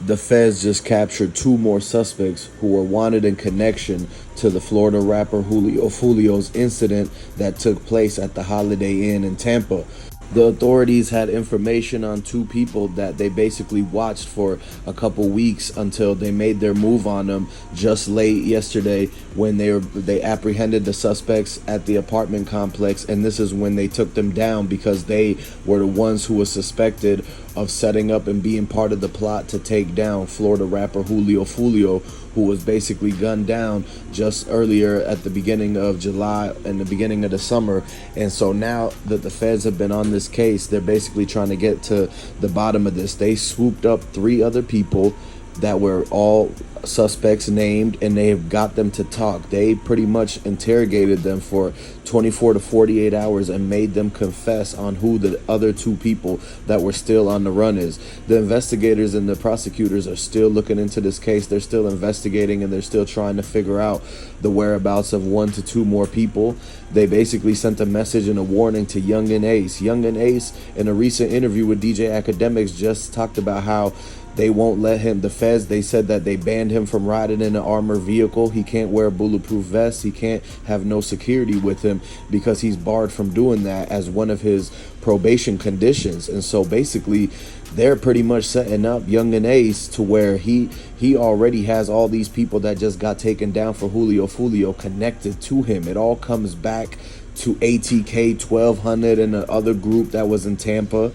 the feds just captured two more suspects who were wanted in connection to the Florida rapper Julio Foolio's incident that took place at the Holiday Inn in Tampa. The authorities had information on two people that they basically watched for a couple weeks until they made their move on them just late yesterday when they apprehended the suspects at the apartment complex, and this is when they took them down because they were the ones who were suspected of setting up and being part of the plot to take down Florida rapper Julio Foolio, who was basically gunned down just earlier at the beginning of July and the beginning of the summer. And so now that the feds have been on this case, they're basically trying to get to the bottom of this. They swooped up 3 other people that were all suspects named, and they have got them to talk. They pretty much interrogated them for 24 to 48 hours and made them confess on who the other 2 people that were still on the run is. The investigators and the prosecutors are still looking into this case. They're still investigating, and they're still trying to figure out the whereabouts of 1 to 2 more people. They basically sent a message and a warning to Yungeen Ace. Yungeen Ace, in a recent interview with DJ Academics, just talked about how they won't let him, the feds, they said that they banned him from riding in an armored vehicle. He can't wear a bulletproof vest. He can't have no security with him because he's barred from doing that as one of his probation conditions. And so basically, they're pretty much setting up Yungeen Ace to where he already has all these people that just got taken down for Julio Foolio connected to him. It all comes back to ATK 1200 and the other group that was in Tampa.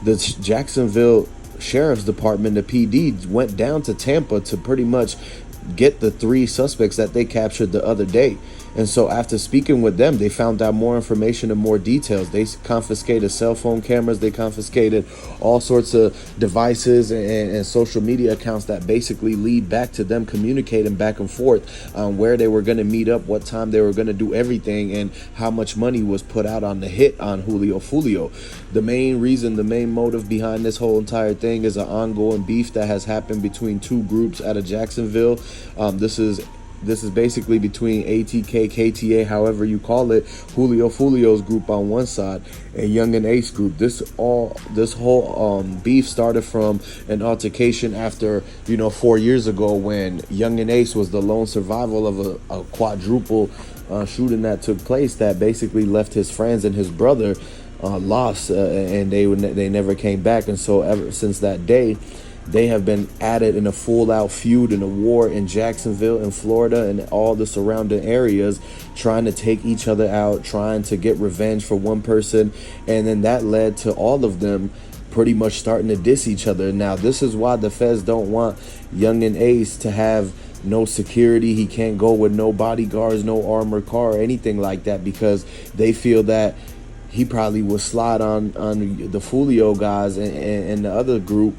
The Jacksonville Sheriff's Department, the PD, went down to Tampa to pretty much get the 3 suspects that they captured the other day. And so after speaking with them, they found out more information and more details. They confiscated cell phone cameras. They confiscated all sorts of devices and social media accounts that basically lead back to them communicating back and forth on where they were going to meet up, what time they were going to do everything, and how much money was put out on the hit on Julio Foolio. The main reason, the main motive behind this whole entire thing is an ongoing beef that has happened between 2 groups out of Jacksonville. This is basically between ATK, KTA, however you call it, Julio Foolio's group on one side, and Yungeen Ace group. This whole beef started from an altercation after 4 years ago when Yungeen Ace was the lone survival of a quadruple shooting that took place that basically left his friends and his brother lost, and they never came back. And so ever since that day, they have been added in a full-out feud and a war in Jacksonville and Florida and all the surrounding areas, trying to take each other out, trying to get revenge for one person. And then that led to all of them pretty much starting to diss each other. Now, this is why the feds don't want Yungeen Ace to have no security. He can't go with no bodyguards, no armored car or anything like that, because they feel that he probably will slide on the Foolio guys and the other group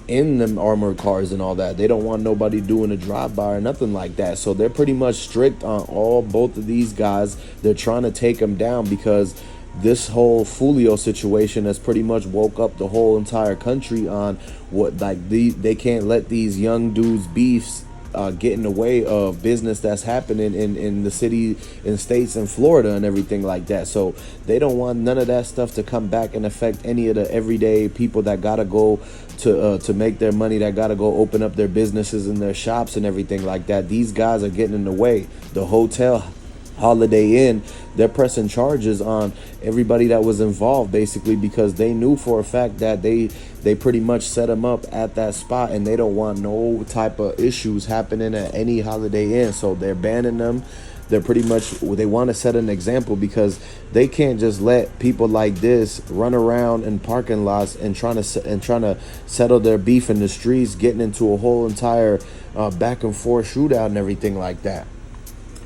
in them armored cars and all that. They don't want nobody doing a drive-by or nothing like that. So they're pretty much strict on both of these guys. They're trying to take them down because this whole Foolio situation has pretty much woke up the whole entire country on what, like, they can't let these young dudes beefs get in the way of business that's happening in the city and states in Florida and everything like that. So they don't want none of that stuff to come back and affect any of the everyday people that gotta go to make their money, that gotta go open up their businesses and their shops and everything like that. These guys are getting in the way. The hotel Holiday Inn, they're pressing charges on everybody that was involved, basically because they knew for a fact that they pretty much set them up at that spot, and they don't want no type of issues happening at any Holiday Inn. So they're banning them. They're pretty much, they want to set an example because they can't just let people like this run around in parking lots and trying to settle their beef in the streets, getting into a whole entire back and forth shootout and everything like that.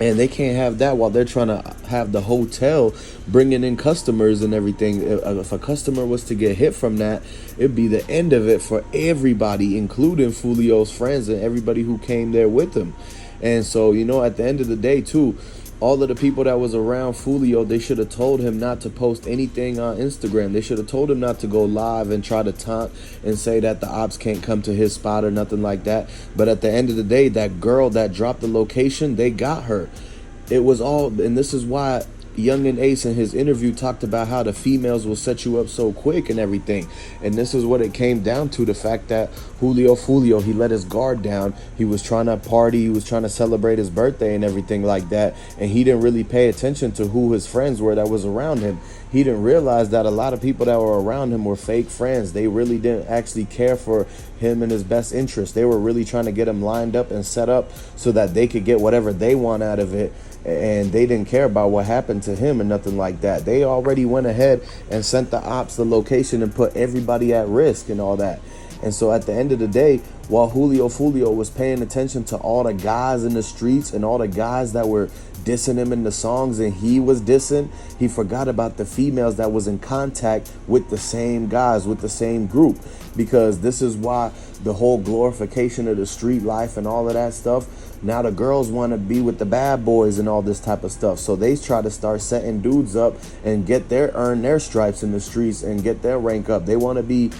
And they can't have that while they're trying to have the hotel bringing in customers and everything. If a customer was to get hit from that, it'd be the end of it for everybody, including Foolio's friends and everybody who came there with him. And so, at the end of the day, too, all of the people that was around Foolio, they should have told him not to post anything on Instagram. They should have told him not to go live and try to taunt and say that the ops can't come to his spot or nothing like that. But at the end of the day, that girl that dropped the location, they got her. It was all, and this is why Yungeen Ace in his interview talked about how the females will set you up so quick and everything. And this is what it came down to, the fact that Julio Foolio, he let his guard down. He was trying to party, he was trying to celebrate his birthday and everything like that. And he didn't really pay attention to who his friends were that was around him. He didn't realize that a lot of people that were around him were fake friends. They really didn't actually care for him and his best interest. They were really trying to get him lined up and set up so that they could get whatever they want out of it. And they didn't care about what happened to him and nothing like that. They already went ahead and sent the ops the location and put everybody at risk and all that. And so at the end of the day, while Julio Foolio was paying attention to all the guys in the streets and all the guys that were dissing him in the songs and he was dissing, he forgot about the females that was in contact with the same guys, with the same group. Because this is why the whole glorification of the street life and all of that stuff, now the girls want to be with the bad boys and all this type of stuff. So they try to start setting dudes up and earn their stripes in the streets and get their rank up. They want to be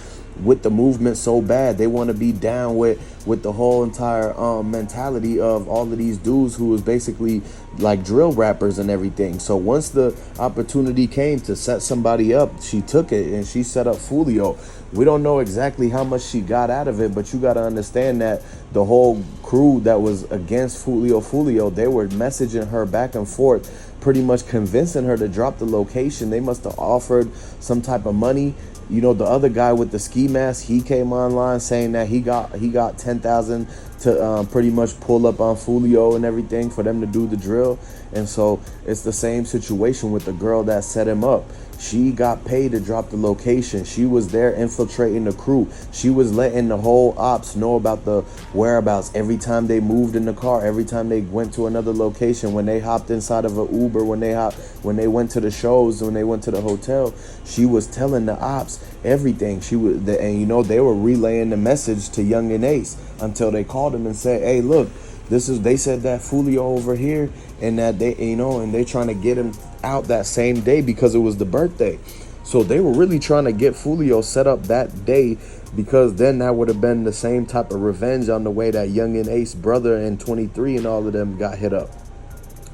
with the movement so bad. They want to be down with the whole entire mentality of all of these dudes who was basically like drill rappers and everything. So once the opportunity came to set somebody up, she took it and she set up Foolio. We don't know exactly how much she got out of it, but you got to understand that the whole crew that was against Foolio, they were messaging her back and forth, pretty much convincing her to drop the location. They must have offered some type of money. You know, the other guy with the ski mask, he came online saying that he got 10,000 to pretty much pull up on Foolio and everything for them to do the drill. And so it's the same situation with the girl that set him up. She got paid to drop the location. She was there infiltrating the crew. She was letting the whole ops know about the whereabouts every time they moved in the car, every time they went to another location, when they hopped inside of an Uber, when they went to the shows, when they went to the hotel. She was telling the ops everything. And you know, they were relaying the message to Yungeen Ace until they called him and said, "Hey, look, they said that Foolio over here, and that and they trying to get him out that same day because it was the birthday." So they were really trying to get Foolio set up that day, because then that would have been the same type of revenge on the way that Yungeen Ace brother and 23 and all of them got hit up.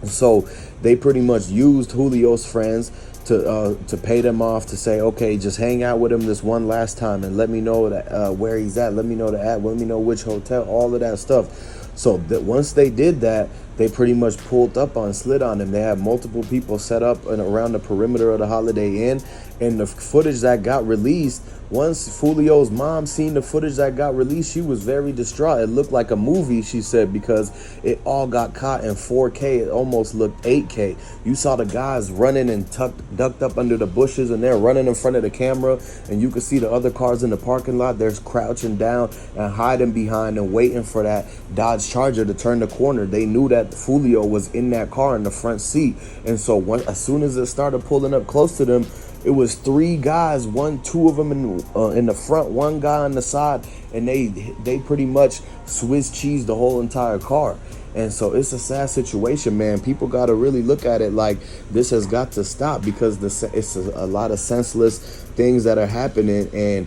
So they pretty much used Julio's friends to pay them off, to say, okay, just hang out with him this one last time and let me know that where he's at, let me know let me know which hotel, all of that stuff. So that once they did that, they pretty much slid on him. They had multiple people set up and around the perimeter of the Holiday Inn. And the footage that got released, once Foolio's mom seen the footage that got released, she was very distraught. It looked like a movie, she said, because it all got caught in 4K. It almost looked 8K. You saw the guys running and ducked up under the bushes, and they're running in front of the camera, and you could see the other cars in the parking lot. They're crouching down and hiding behind and waiting for that Dodge Charger to turn the corner. They knew that Foolio was in that car in the front seat. And so as soon as it started pulling up close to them, it was 3 guys, two of them in the front, one guy on the side, and they pretty much Swiss cheese the whole entire car. And so it's a sad situation, man. People got to really look at it like this has got to stop, because it's a lot of senseless things that are happening, and